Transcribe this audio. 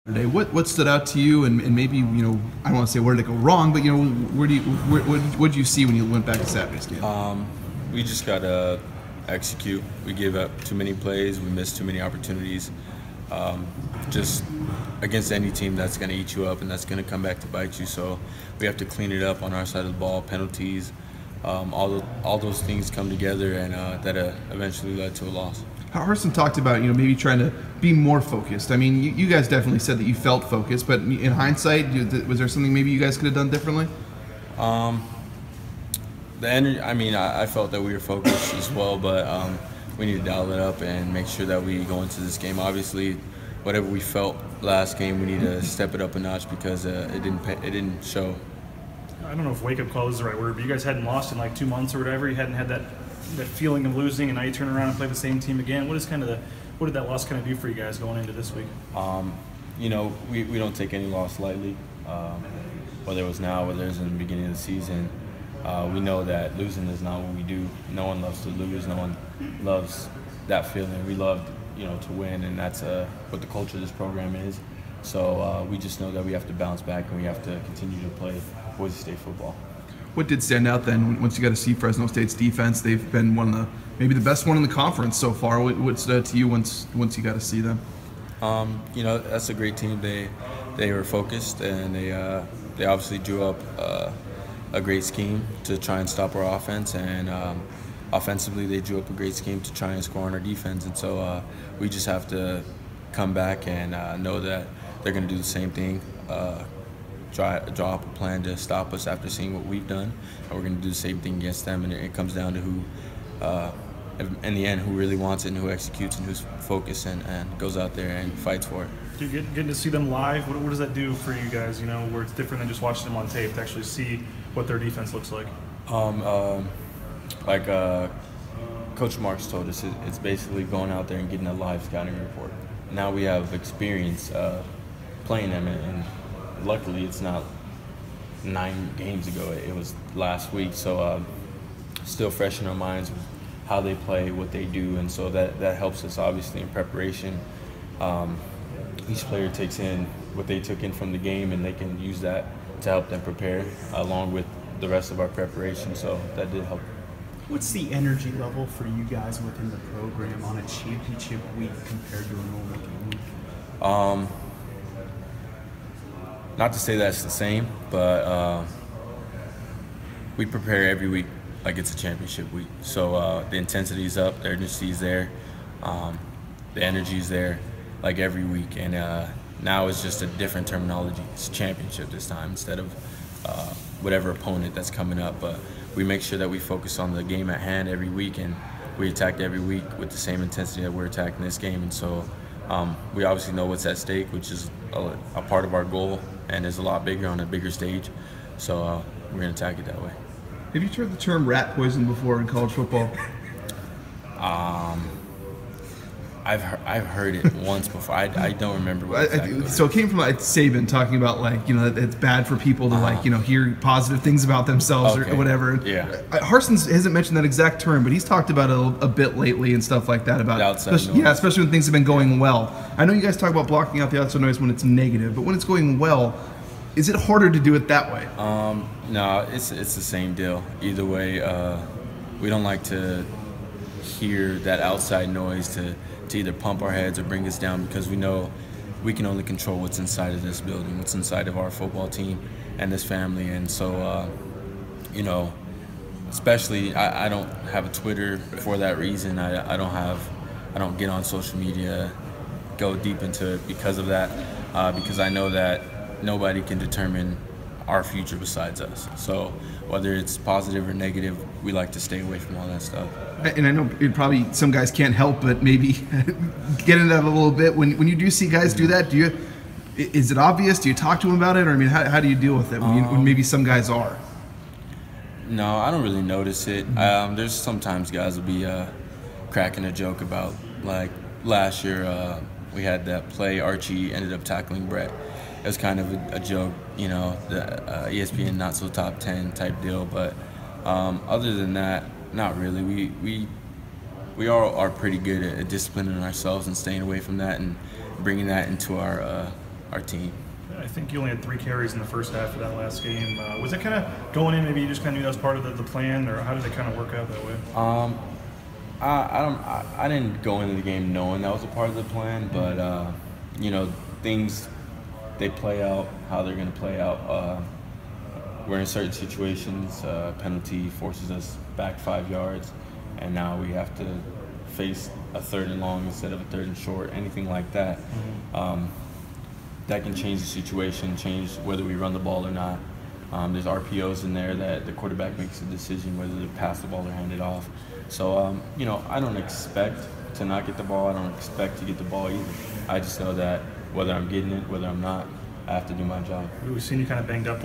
Today, what stood out to you, and maybe I don't want to say where did it go wrong, but what did you see when you went back to Saturday's game? We just gotta execute. We give up too many plays. We miss too many opportunities. Just against any team that's gonna eat you up and that's gonna come back to bite you. So we have to clean it up on our side of the ball. Penalties, all those things come together, and that eventually led to a loss. Harson talked about maybe trying to be more focused. I mean, you guys definitely said that you felt focused, but in hindsight, was there something maybe you guys could have done differently? The energy. I mean, I felt that we were focused as well, but we need to dial it up and make sure that we go into this game. Obviously, whatever we felt last game, we need to step it up a notch because it didn't show. I don't know if wake-up call is the right word, but you guys hadn't lost in like 2 months or whatever. You hadn't had that feeling of losing, and now you turn around and play the same team again. What did that loss kind of do for you guys going into this week? We don't take any loss lightly, whether it was now, whether it was in the beginning of the season. We know that losing is not what we do. No one loves to lose. No one loves that feeling. We love, to win, and that's what the culture of this program is. So we just know that we have to bounce back and we have to continue to play Boise State football. What did stand out then once you got to see Fresno State's defense? They've been maybe the best one in the conference so far. What stood out to you once you got to see them? That's a great team. They were focused, and they obviously drew up a great scheme to try and stop our offense, and offensively they drew up a great scheme to try and score on our defense. And so we just have to come back and know that they're going to do the same thing. Draw up a plan to stop us after seeing what we've done, and we're going to do the same thing against them. And it comes down to who, in the end, who really wants it and who executes and who's focused and goes out there and fights for it. Getting to see them live, what does that do for you guys? Where it's different than just watching them on tape to actually see what their defense looks like. Coach Marks told us, it's basically going out there and getting a live scouting report. Now we have experience playing them, and luckily it's not 9 games ago. It was last week, so still fresh in our minds how they play, what they do, and so that helps us obviously in preparation. Each player takes in what they took in from the game, and they can use that to help them prepare along with the rest of our preparation, so that did help. What's the energy level for you guys within the program on a championship week compared to a normal game week? Not to say that's the same, but we prepare every week like it's a championship week. So the intensity is up, the urgency is there, the energy is there, like every week. And now it's just a different terminology. It's a championship this time instead of whatever opponent that's coming up. But we make sure that we focus on the game at hand every week, and we attack every week with the same intensity that we're attacking this game. And so we obviously know what's at stake, which is a part of our goal, and is a lot bigger on a bigger stage. So we're going to attack it that way. Have you heard the term rat poison before in college football? I've heard it once before. I don't remember what exactly. So it came from Saban talking about that it's bad for people to hear positive things about themselves or whatever. Yeah. Harson hasn't mentioned that exact term, but he's talked about it a bit lately and stuff like that about especially when things have been going well. I know you guys talk about blocking out the outside noise when it's negative, but when it's going well, is it harder to do it that way? No, it's the same deal. Either way, we don't like to hear that outside noise to either pump our heads or bring us down, because we know we can only control what's inside of this building, what's inside of our football team and this family. And so, especially I don't have a Twitter for that reason. I don't get on social media, go deep into it because of that, because I know that nobody can determine our future besides us. So whether it's positive or negative, we like to stay away from all that stuff. And I know probably some guys can't help but maybe get into that a little bit. When you do see guys do that, is it obvious? Do you talk to them about it? Or how do you deal with it when maybe some guys are? No, I don't really notice it. There's sometimes guys will be cracking a joke about, like last year we had that play, Archie ended up tackling Brett. It was kind of a joke, the ESPN not so top 10 type deal. But other than that, not really. We all are pretty good at disciplining ourselves and staying away from that and bringing that into our our team. I think you only had 3 carries in the first half of that last game. Was it kind of going in, maybe you just kind of knew that was part of the plan, or how did it kind of work out that way? I didn't go into the game knowing that was a part of the plan, but you know, things, they play out how they're going to play out. We're in certain situations, penalty forces us back 5 yards, and now we have to face a 3rd and long instead of a 3rd and short, anything like that. That can change the situation, change whether we run the ball or not. There's RPOs in there that the quarterback makes a decision whether to pass the ball or hand it off. So, you know, I don't expect to not get the ball. I don't expect to get the ball either. I just know that whether I'm getting it, whether I'm not, I have to do my job. We've seen you kind of banged up